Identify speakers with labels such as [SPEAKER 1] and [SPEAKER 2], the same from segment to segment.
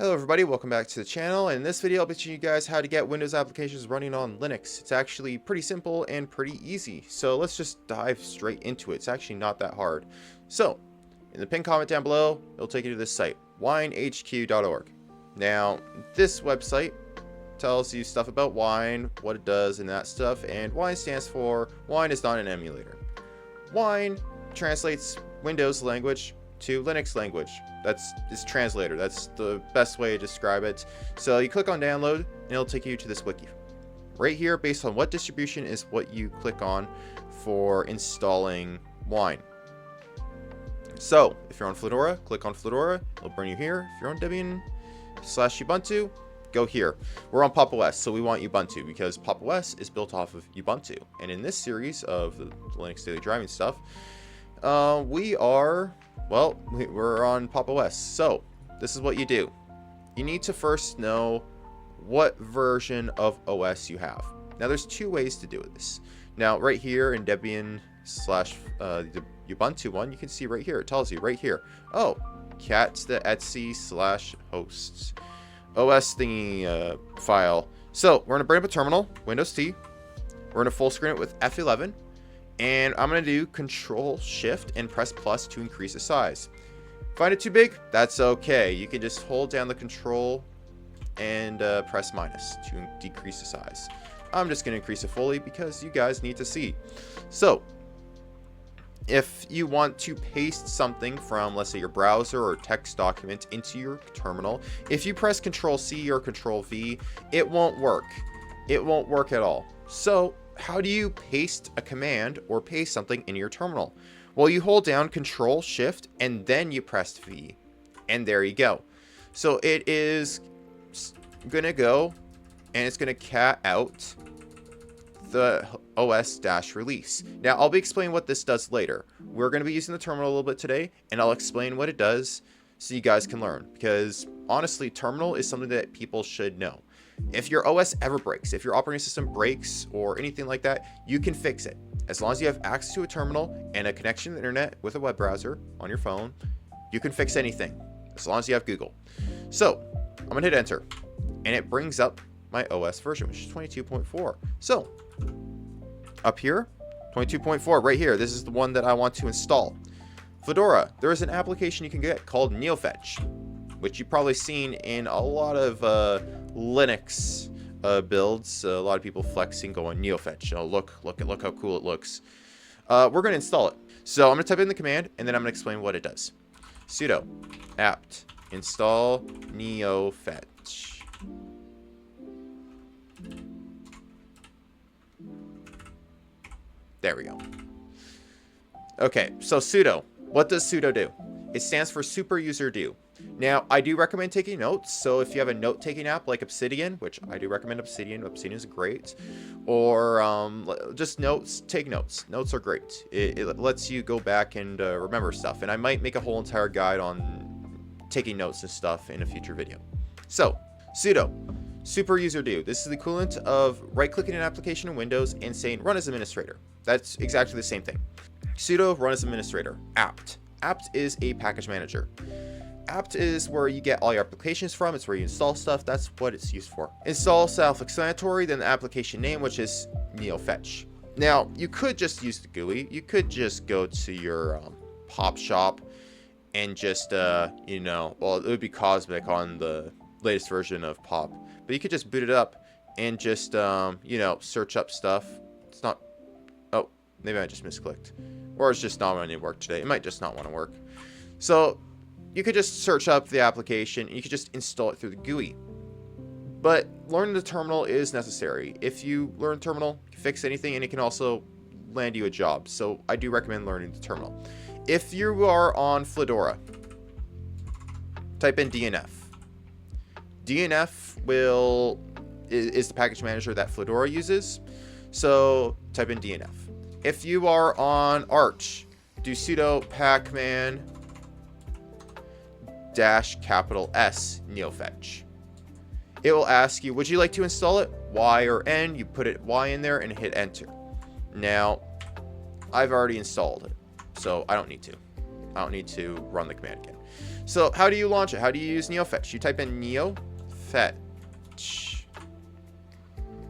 [SPEAKER 1] Hello everybody, welcome back to the channel. In this video I'll be teaching you guys how to get Windows applications running on Linux. It's actually pretty simple and pretty easy. So let's just dive straight into it. It's actually not that hard. So in the pinned comment down below, it'll take you to this site, winehq.org. Now this website tells you stuff about Wine, what it does and that stuff, and Wine stands for Wine is not an emulator. Wine translates Windows language to Linux language. That's its translator. That's the best way to describe it. So you click on download and it'll take you to this wiki. Right here, based on what distribution is what you click on for installing Wine. So if you're on Fedora, click on Fedora. It'll bring you here. If you're on Debian/Ubuntu, go here. We're on Pop! OS, so we want Ubuntu because Pop! OS is built off of Ubuntu. And in this series of the Linux daily driving stuff, we're on Pop! OS. So this is what you do. You need to first know what version of OS you have. Now there's two ways to do this. Now right here in Debian the Ubuntu one, you can see right here, it tells you right here, oh, cat's the etc/hosts OS thingy file. So we're gonna bring up a terminal, Windows T. We're gonna full screen it with F11. And I'm going to do Control-Shift and press plus to increase the size. Find it too big? That's okay. You can just hold down the Control and press minus to decrease the size. I'm just going to increase it fully because you guys need to see. So, if you want to paste something from, let's say, your browser or text document into your terminal, if you press Control-C or Control-V, it won't work. It won't work at all. So, how do you paste a command or paste something in your terminal? Well, you hold down Control Shift and then you press V, and there you go. So it is gonna go and it's gonna cat out the OS-release. Now I'll be explaining what this does later. We're gonna be using the terminal a little bit today, and I'll explain what it does so you guys can learn, because honestly, terminal is something that people should know. If your OS ever breaks, if your operating system breaks or anything like that, you can fix it. As long as you have access to a terminal and a connection to the internet with a web browser on your phone, you can fix anything, as long as you have Google. So I'm gonna hit enter, and it brings up my OS version, which is 22.4. So up here, 22.4 right here, this is the one that I want to install. Fedora, there is an application you can get called neofetch, which you've probably seen in a lot of Linux builds. A lot of people flexing, going neofetch. Oh, look how cool it looks. We're going to install it. So I'm going to type in the command, and then I'm going to explain what it does. Sudo apt install neofetch. There we go. Okay, so sudo. What does sudo do? It stands for super user do. Now, I do recommend taking notes, so if you have a note-taking app like Obsidian, which I do recommend Obsidian is great, or just notes, take notes. Notes are great. It lets you go back and remember stuff, and I might make a whole entire guide on taking notes and stuff in a future video. So, sudo, super user do. This is the equivalent of right-clicking an application in Windows and saying run as administrator. That's exactly the same thing. Sudo run as administrator. Apt. Apt is a package manager. Apt is where you get all your applications from. It's where you install stuff. That's what it's used for. Install self-explanatory, then the application name, which is neofetch. Now, you could just use the GUI. You could just go to your pop shop and just, well, it would be Cosmic on the latest version of Pop. But you could just boot it up and just, search up stuff. It's not, oh, maybe I just misclicked. Or it's just not wanting to work today. It might just not want to work. So you could just search up the application and you could just install it through the GUI. But learning the terminal is necessary. If you learn terminal, you can fix anything, and it can also land you a job. So I do recommend learning the terminal. If you are on Fedora, type in DNF. DNF is the package manager that Fedora uses. So type in DNF. If you are on Arch, do sudo pacman -S neofetch. It will ask you, would you like to install it? Y or N. You put it Y in there and hit enter. Now, I've already installed it, so I don't need to. I don't need to run the command again. So how do you launch it? How do you use neofetch? You type in neofetch.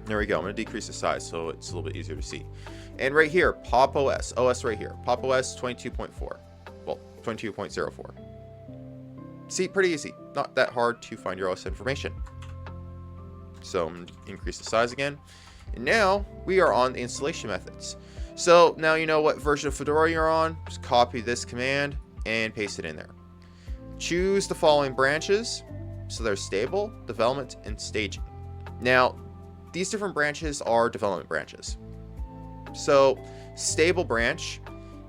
[SPEAKER 1] There we go. I'm going to decrease the size so it's a little bit easier to see. And right here, pop OS right here. Pop OS 22.4. Well, 22.04. See, pretty easy. Not that hard to find your OS information. So I'm going to increase the size again. And now we are on the installation methods. So now you know what version of Fedora you're on. Just copy this command and paste it in there. Choose the following branches. So there's stable, development, and staging. Now, these different branches are development branches. So stable branch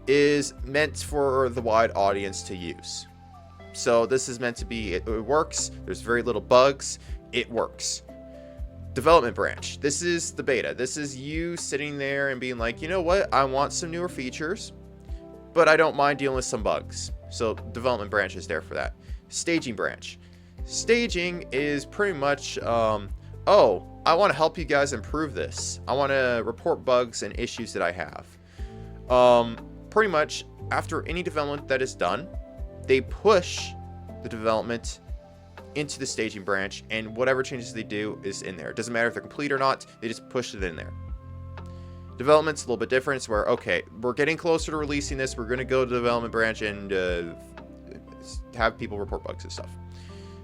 [SPEAKER 1] is meant for the wide audience to use. So this is meant to be, it works. There's very little bugs. It works. Development branch. This is the beta. This is you sitting there and being like, you know what? I want some newer features, but I don't mind dealing with some bugs. So development branch is there for that. Staging branch. Staging is pretty much, oh, I want to help you guys improve this. I want to report bugs and issues that I have. Pretty much after any development that is done, they push the development into the staging branch, and whatever changes they do is in there. It doesn't matter if they're complete or not, they just push it in there. Development's a little bit different. It's where, okay, we're getting closer to releasing this. We're going to go to the development branch and have people report bugs and stuff.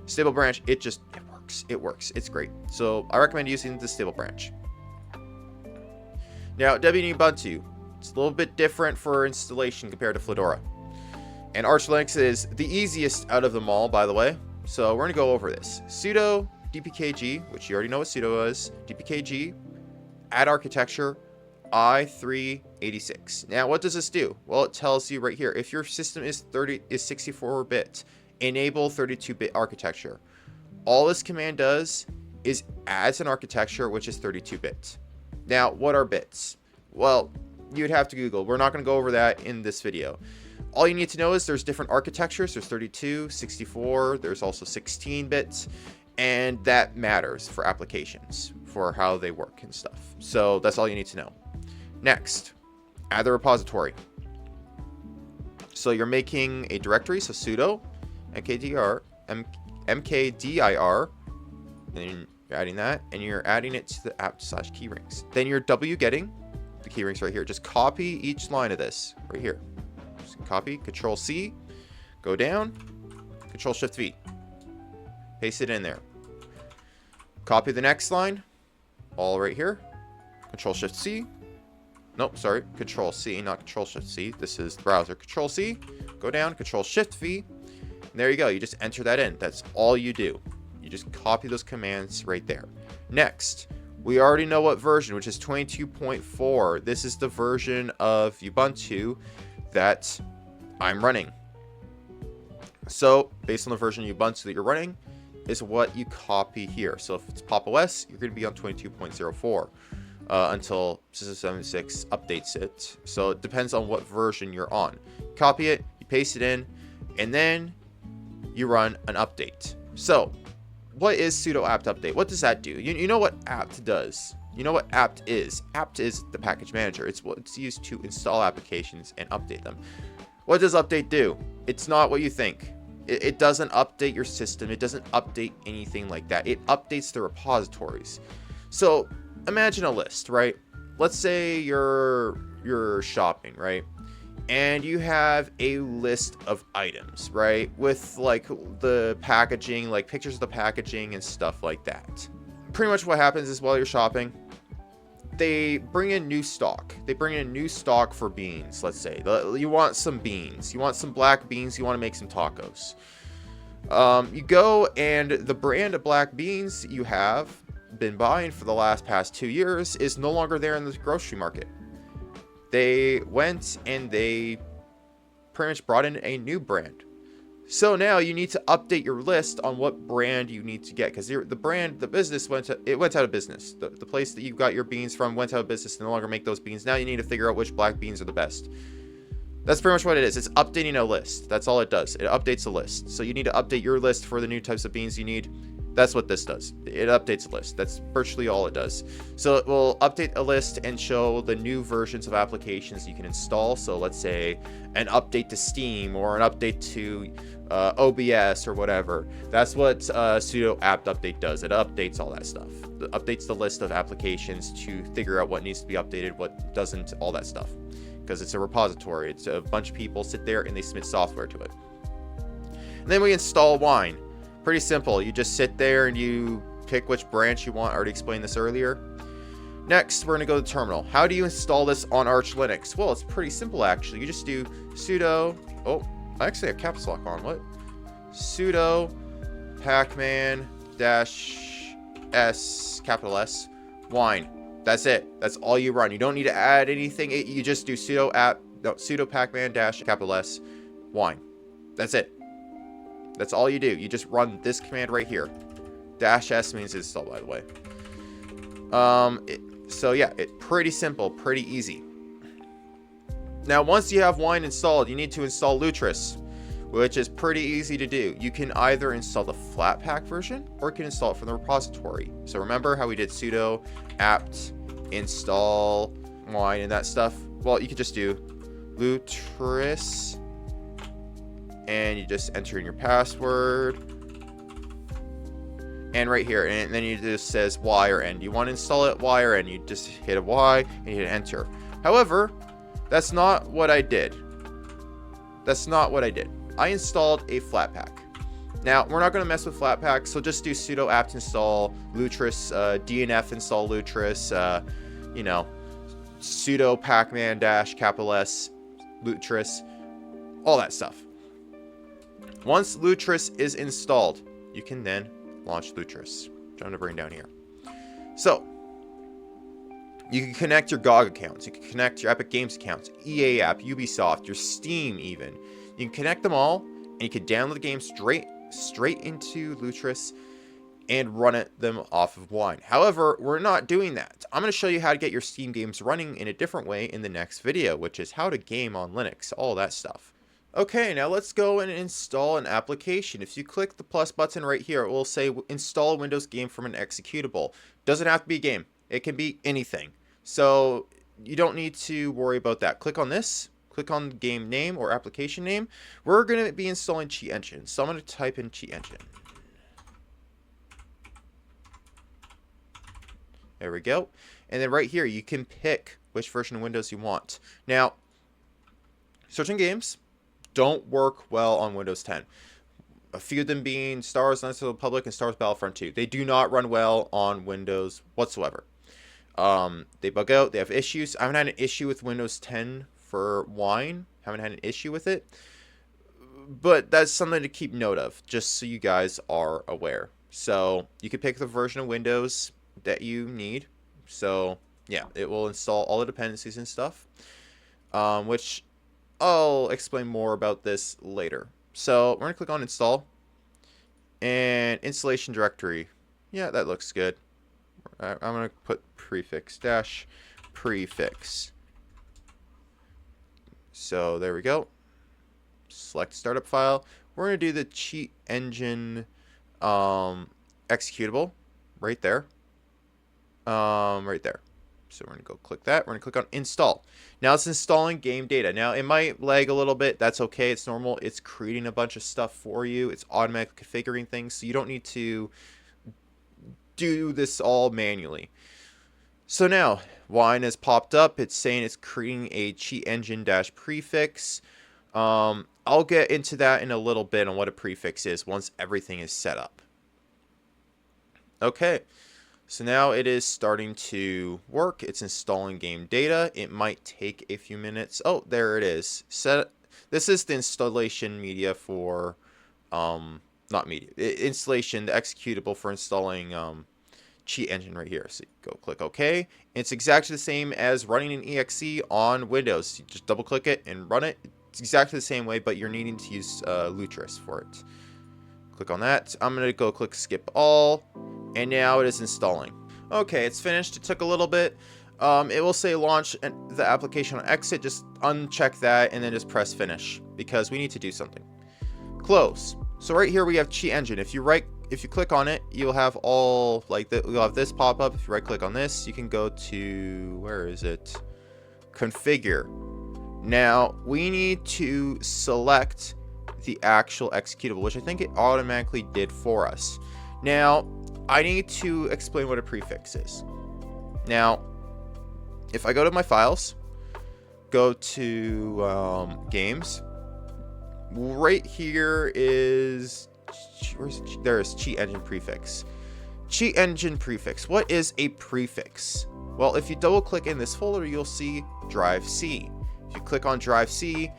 [SPEAKER 1] Stable branch, it works. It works. It's great. So I recommend using the stable branch. Now, Debian Ubuntu, it's a little bit different for installation compared to Fedora. And Arch Linux is the easiest out of them all, by the way. So we're going to go over this. Sudo dpkg, which you already know what sudo is, dpkg, add architecture, i386. Now, what does this do? Well, it tells you right here, if your system is 64-bit, enable 32-bit architecture. All this command does is adds an architecture which is 32-bit. Now, what are bits? Well, you'd have to Google. We're not going to go over that in this video. All you need to know is there's different architectures. There's 32, 64, there's also 16 bits, and that matters for applications, for how they work and stuff. So that's all you need to know. Next, add the repository. So you're making a directory, so sudo mkdir, mkdir, and you're adding that, and you're adding it to the apt/keyrings. Then you're wgetting the keyrings right here. Just copy each line of this right here. Copy, Control C, go down, Control Shift V, paste it in there. Copy the next line, all right here, Control Shift C, nope, sorry, Control C, not Control Shift C, this is the browser, Control C, go down, Control Shift V, and there you go, you just enter that in. That's all you do. You just copy those commands right there. Next, we already know what version, which is 22.4. This is the version of Ubuntu that I'm running. So based on the version of Ubuntu that you're running is what you copy here. So if it's Pop! OS, you're going to be on 22.04 until System 76 updates it. So it depends on what version you're on. Copy it, you paste it in, and then you run an update. So what is sudo apt update? What does that do? You know what apt does. You know what apt is. Apt is the package manager. It's what it's used to install applications and update them. What does update do? It's not what you think. It doesn't update your system. It doesn't update anything like that. It updates the repositories. So imagine a list, right? Let's say you're shopping, right? And you have a list of items, right? With like the packaging, like pictures of the packaging and stuff like that. Pretty much what happens is while you're shopping, they bring in new stock. They bring in new stock for beans, let's say. You want some beans. You want some black beans. You want to make some tacos. You go and the brand of black beans you have been buying for the past 2 years is no longer there in the grocery market. They went and they pretty much brought in a new brand. So now you need to update your list on what brand you need to get, because the business went out of business. The place that you got your beans from went out of business to no longer make those beans. Now you need to figure out which black beans are the best. That's pretty much what it is. It's updating a list. That's all it does. It updates a list. So you need to update your list for the new types of beans you need. That's what this does. It updates a list. That's virtually all it does. So it will update a list and show the new versions of applications you can install. So let's say an update to Steam or an update to OBS or whatever. That's what sudo apt update does. It updates all that stuff. It updates the list of applications to figure out what needs to be updated, what doesn't, all that stuff. Because it's a repository. It's a bunch of people sit there and they submit software to it. And then we install Wine. Pretty simple. You just sit there and you pick which branch you want. I already explained this earlier. Next, we're going to go to the terminal. How do you install this on Arch Linux? Well, it's pretty simple, actually. You just do sudo... Oh, I actually have caps lock on. What? Sudo pacman-s, capital S, wine. That's it. That's all you run. You don't need to add anything. You just do sudo pacman-capital S, wine. That's it. That's all you do. You just run this command right here. -s means install, by the way. So yeah, pretty simple, pretty easy. Now, once you have Wine installed, you need to install Lutris, which is pretty easy to do. You can either install the Flatpak version, or you can install it from the repository. So remember how we did sudo apt install Wine and that stuff? Well, you could just do Lutris, and you just enter in your password, and right here, and then you just says Y or N. You want to install it Y or N, you just hit a Y and you hit enter. However, that's not what I did. That's not what I did. I installed a Flatpak. Now, we're not going to mess with Flatpak, so just do sudo apt install Lutris, dnf install Lutris, you know, sudo pacman-capital S Lutris, all that stuff. Once Lutris is installed, you can then launch Lutris, which I'm going to bring down here. So, you can connect your GOG accounts. You can connect your Epic Games accounts, EA app, Ubisoft, your Steam even. You can connect them all, and you can download the game straight into Lutris and run them off of Wine. However, we're not doing that. I'm going to show you how to get your Steam games running in a different way in the next video, which is how to game on Linux, all that stuff. Okay, now let's go and install an application. If you click the plus button right here, it will say install a Windows game from an executable. Doesn't have to be a game. It can be anything. So you don't need to worry about that. Click on this. Click on the game name or application name. We're going to be installing Cheat Engine. So I'm going to type in Cheat Engine. There we go. And then right here, you can pick which version of Windows you want. Now, certain games don't work well on Windows 10. A few of them being Star Wars Knights of the Republic and Star Wars Battlefront 2. They do not run well on Windows whatsoever. They bug out. They have issues. I haven't had an issue with Windows 10 for Wine. Haven't had an issue with it. But that's something to keep note of, just so you guys are aware. So you can pick the version of Windows that you need. So yeah, it will install all the dependencies and stuff, which I'll explain more about this later. So we're going to click on install and installation directory. Yeah, that looks good. I'm going to put prefix -prefix. So there we go. Select startup file. We're going to do the Cheat Engine executable right there. Right there. So we're going to go click that. We're going to click on install. Now it's installing game data. Now it might lag a little bit. That's okay. It's normal. It's creating a bunch of stuff for you. It's automatically configuring things. So you don't need to do this all manually. So now Wine has popped up. It's saying it's creating a Cheat Engine -prefix. I'll get into that in a little bit on what a prefix is once everything is set up. Okay. So now it is starting to work. It's installing game data. It might take a few minutes. Oh, there it is. This is the installation media for, not media, installation, the executable for installing Cheat Engine right here. So you go click OK. It's exactly the same as running an exe on Windows. You just double click it and run it. It's exactly the same way, but you're needing to use Lutris for it. Click on that. I'm going to go click skip all. And now it is installing. Okay, it's finished. It took a little bit. It will say launch the application on exit. Just uncheck that and then just press finish because we need to do something. Close. So right here we have Cheat Engine. If you if you click on it, you'll have all like you'll have this pop up. If you right click on this, you can go to, where is it? Configure. Now we need to select the actual executable, which I think it automatically did for us. Now I need to explain what a prefix is. Now, if I go to my files, go to games, right here is, there's cheat engine prefix. Cheat engine prefix. What is a prefix? Well, if you double click in this folder, you'll see drive C. If you click on drive C,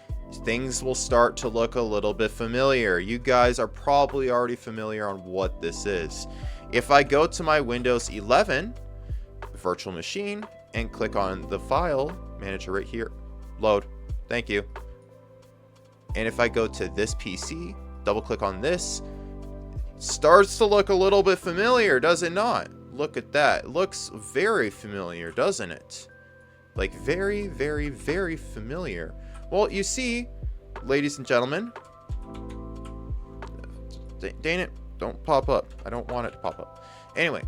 [SPEAKER 1] things will start to look a little bit familiar. You guys are probably already familiar on what this is. If I go to my Windows 11 virtual machine and click on the file manager right here, load, thank you. And if I go to this PC, double click on this, starts to look a little bit familiar, does it not? Look at that. It looks very familiar, doesn't it? Like very, very, very familiar. Well, you see, ladies and gentlemen, dang it, don't pop up. I don't want it to pop up. Anyway,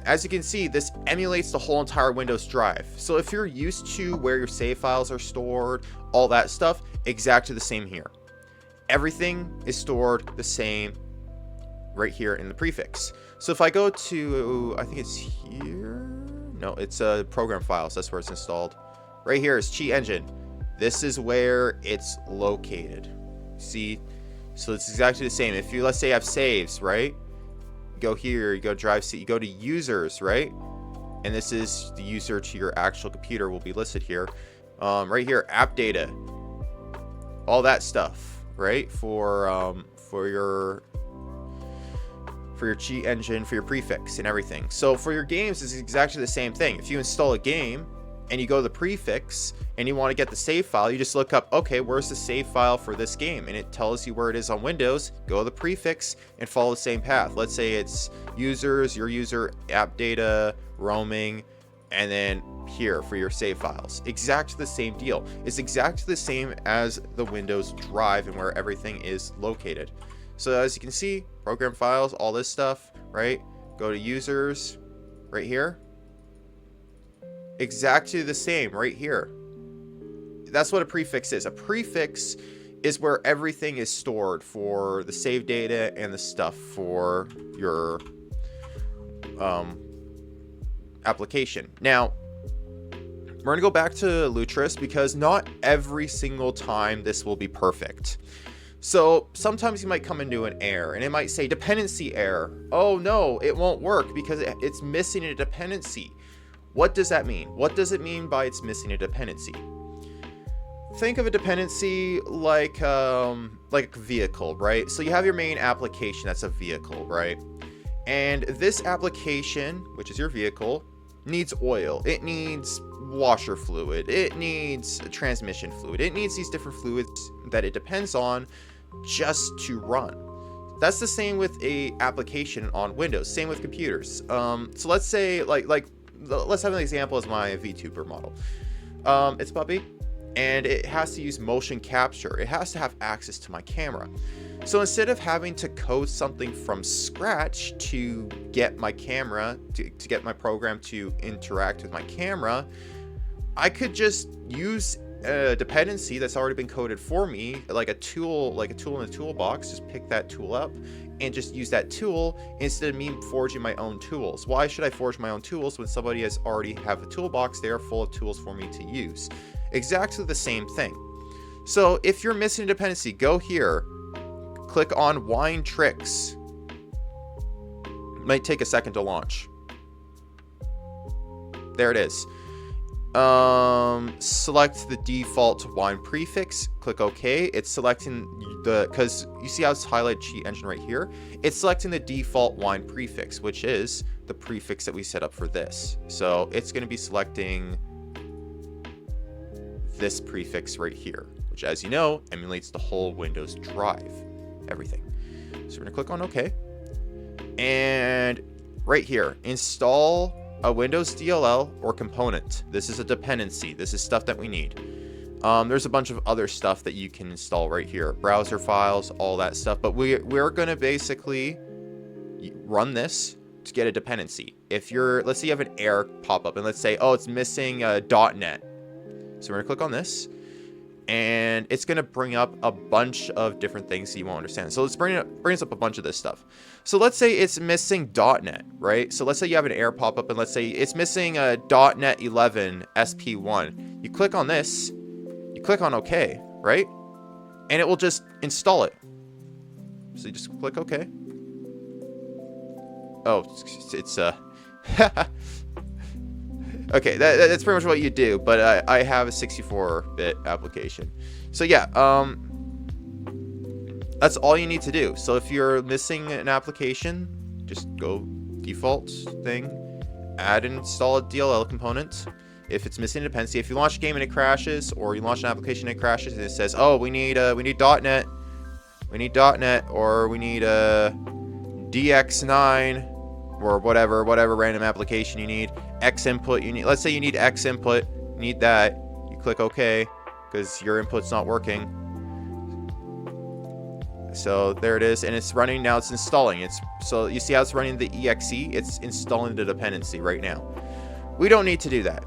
[SPEAKER 1] as you can see, this emulates the whole entire Windows drive. So if you're used to where your save files are stored, all that stuff, exactly the same here. Everything is stored the same right here in the prefix. So if I go to, I think it's here. No, it's program files. That's where it's installed. Right here is cheat engine. This is where it's located. See? So it's exactly the same. If you, let's say, have saves, right? Go here, you go drive C, you go to users, right? And this is the user to your actual computer will be listed here. Right here, app data, all that stuff, right? For your cheat engine, for your prefix and everything. So for your games, it's exactly the same thing. If you install a game and you go to the prefix and you want to get the save file, you just look up, okay, where's the save file for this game? And it tells you where it is on Windows. Go to the prefix and follow the same path. Let's say it's users, your user, app data, roaming, and then here for your save files. Exactly the same deal. It's exactly the same as the Windows drive and where everything is located. So as you can see, program files, all this stuff, right? Go to users right here. Exactly the same right here. That's what a prefix is. A prefix is where everything is stored for the save data and the stuff for your application. Now, we're going to go back to Lutris because not every single time this will be perfect. So sometimes you might come into an error and it might say dependency error. Oh no, it won't work because it's missing a dependency. What does that mean? What does it mean by it's missing a dependency? Think of a dependency like a vehicle, right? So you have your main application, that's a vehicle, right? And this application, which is your vehicle, needs oil. It needs washer fluid. It needs transmission fluid. It needs these different fluids that it depends on just to run. That's the same with a application on Windows. Same with computers. So let's say let's have an example as my VTuber model. It's a puppy, and it has to use motion capture. It has to have access to my camera. So instead of having to code something from scratch to get my camera, to get my program to interact with my camera, I could just use a dependency that's already been coded for me, like a tool in the toolbox. Just pick that tool up and just use that tool instead of me forging my own tools. Why should I forge my own tools when somebody has already have a toolbox there full of tools for me to use? Exactly the same thing. So if you're missing a dependency, go here, click on Wine Tricks. It might take a second to launch. There it is. Select the default wine prefix, click OK. It's selecting because you see how it's highlighted cheat engine right here? It's selecting the default wine prefix, which is the prefix that we set up for this. So it's going to be selecting this prefix right here, which, as you know, emulates the whole Windows drive, everything. So we're going to click on OK. And right here, install a Windows DLL or component. This is a dependency. This is stuff that we need. There's a bunch of other stuff that you can install right here, browser files, all that stuff. But we're going to basically run this to get a dependency. If let's say you have an error pop up, and let's say, oh, it's missing .NET. So we're going to click on this, and it's going to bring up a bunch of different things that you won't understand. So let's brings up a bunch of this stuff. So let's say it's missing .NET, right? So let's say you have an error pop up, and let's say it's missing a .NET 11 SP1. You click on this, you click on OK, right? And it will just install it. So you just click OK. Oh, it's okay, that's pretty much what you do, but I have a 64-bit application. So yeah, that's all you need to do. So if you're missing an application, just go default thing, add and install a DLL component. If it's missing a dependency, if you launch a game and it crashes, or you launch an application and it crashes, and it says, oh, we need .NET, or we need DX9, or whatever random application you need, X input you need. Let's say you need X input, you need that. You click OK because your input's not working. So there it is, and it's running now. It's installing. So you see how it's running the exe. It's installing the dependency right now. We don't need to do that.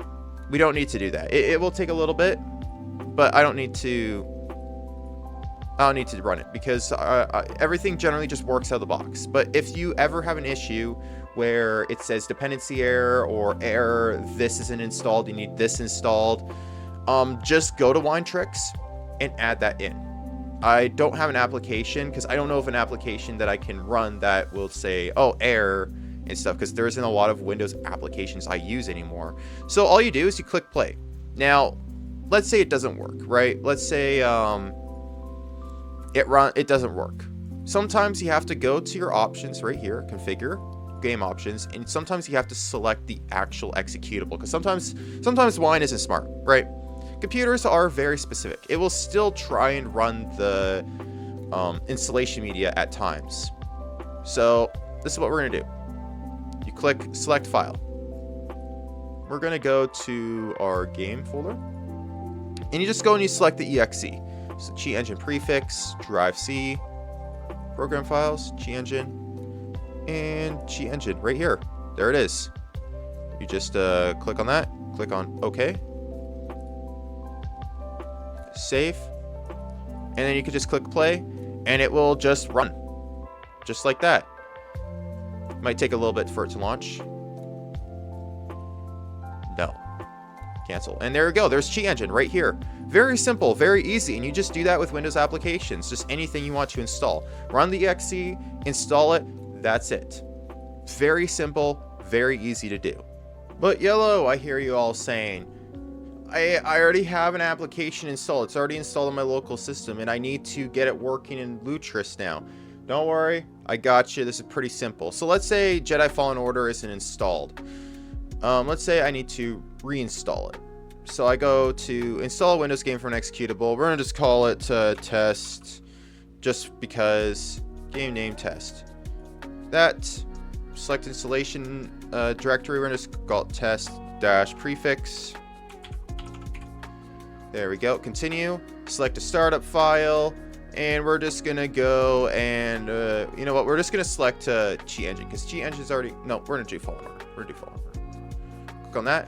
[SPEAKER 1] It will take a little bit, but I don't need to run it because everything generally just works out of the box. But if you ever have an issue where it says dependency error or error, this isn't installed, you need this installed, just go to Winetricks and add that in. I don't have an application because I don't know of an application that I can run that will say, oh, error and stuff, because there isn't a lot of Windows applications I use anymore. So all you do is you click play. Now, let's say it doesn't work, right? Let's say it doesn't work. Sometimes you have to go to your options right here, configure, game options, and sometimes you have to select the actual executable, because sometimes Wine isn't smart, right? Computers are very specific. It will still try and run the installation media at times. So this is what we're gonna do. You click select file. We're gonna go to our game folder, and you just go and you select the exe. So Chi Engine prefix, drive C, program files, Chi Engine, and Chi Engine right here. There it is. You just click on that, click on OK, save, and then you can just click play, and it will just run, just like that. It might take a little bit for it to launch. No. Cancel. And there we go. There's Chi Engine right here. Very simple, very easy, and you just do that with Windows applications. Just anything you want to install. Run the exe, install it, that's it. Very simple, very easy to do. But Yellow, I hear you all saying, I already have an application installed. It's already installed on my local system, and I need to get it working in Lutris now. Don't worry, I got you. This is pretty simple. So let's say Jedi Fallen Order isn't installed. Let's say I need to reinstall it. So I go to install a Windows game from an executable. We're going to just call it test, just because game name test. That, select installation directory. We're going to just call it test-prefix. There we go. Continue. Select a startup file. And we're just going to go and, you know what? We're just going to select Chi Engine, because Chi Engine's already... No, we're going to do Fallen Order. We're going to do Fallen Order. Click on that.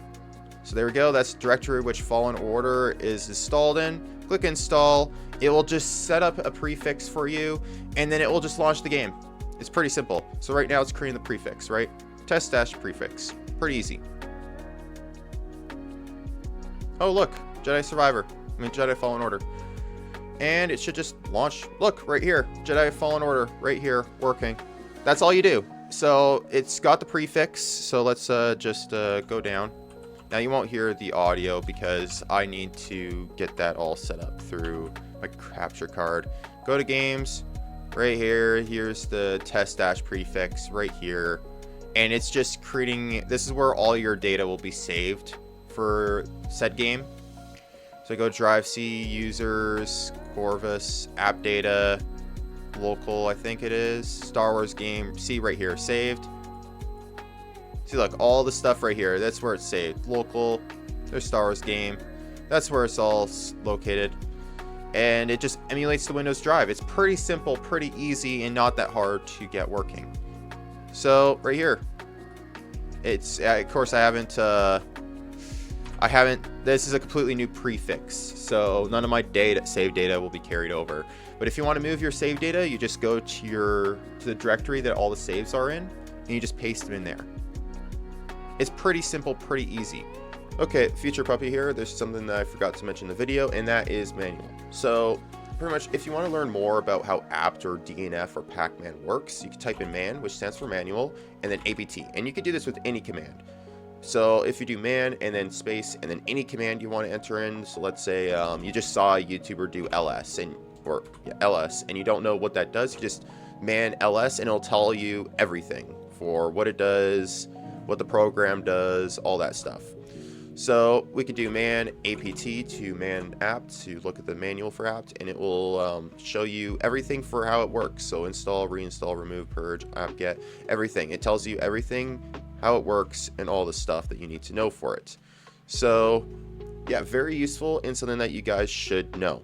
[SPEAKER 1] So there we go. That's the directory which Fallen Order is installed in. Click install. It will just set up a prefix for you, and then it will just launch the game. It's pretty simple. So right now it's creating the prefix, right? Test-prefix. Pretty easy. Oh, look. Jedi Fallen Order. And it should just launch. Look, right here. Jedi Fallen Order, right here, working. That's all you do. So it's got the prefix. So let's just go down. Now you won't hear the audio because I need to get that all set up through my capture card. Go to games, right here. Here's the test-prefix right here. And it's just creating, this is where all your data will be saved for said game. So go drive C, users, Corvus, app data, local, I think it is, Star Wars game, see right here, saved. See, look, all the stuff right here, that's where it's saved. Local, there's Star Wars game. That's where it's all located. And it just emulates the Windows drive. It's pretty simple, pretty easy, and not that hard to get working. So right here, it's, of course, I haven't, this is a completely new prefix, so none of my save data will be carried over. But if you want to move your save data, you just go to the directory that all the saves are in, and you just paste them in there. It's pretty simple, pretty easy. Okay, future puppy here, there's something that I forgot to mention in the video, and that is manual. So pretty much, if you want to learn more about how apt or DNF or pacman works, you can type in man, which stands for manual, and then apt, and you can do this with any command. So if you do man and then space and then any command you want to enter in, so let's say you just saw a YouTuber do ls and you don't know what that does, you just man ls and it'll tell you everything for what it does, what the program does, all that stuff. So we could do man apt to man apt to look at the manual for apt, and it will show you everything for how it works. So install, reinstall, remove, purge, apt-get, everything. It tells you everything, how it works, and all the stuff that you need to know for it. So yeah, very useful and something that you guys should know.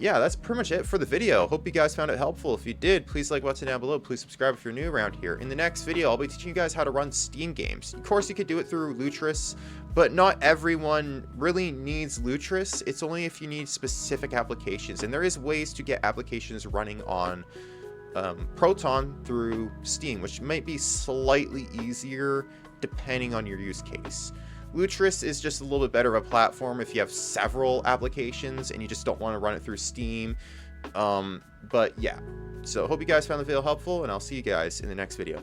[SPEAKER 1] Yeah, that's pretty much it for the video. Hope you guys found it helpful. If you did, please like what's down below. Please subscribe if you're new around here. In the next video, I'll be teaching you guys how to run Steam games. Of course, you could do it through Lutris, but not everyone really needs Lutris. It's only if you need specific applications, and there is ways to get applications running on Proton through Steam, which might be slightly easier depending on your use case. Lutris is just a little bit better of a platform if you have several applications and you just don't want to run it through Steam. But yeah, so hope you guys found the video helpful, and I'll see you guys in the next video.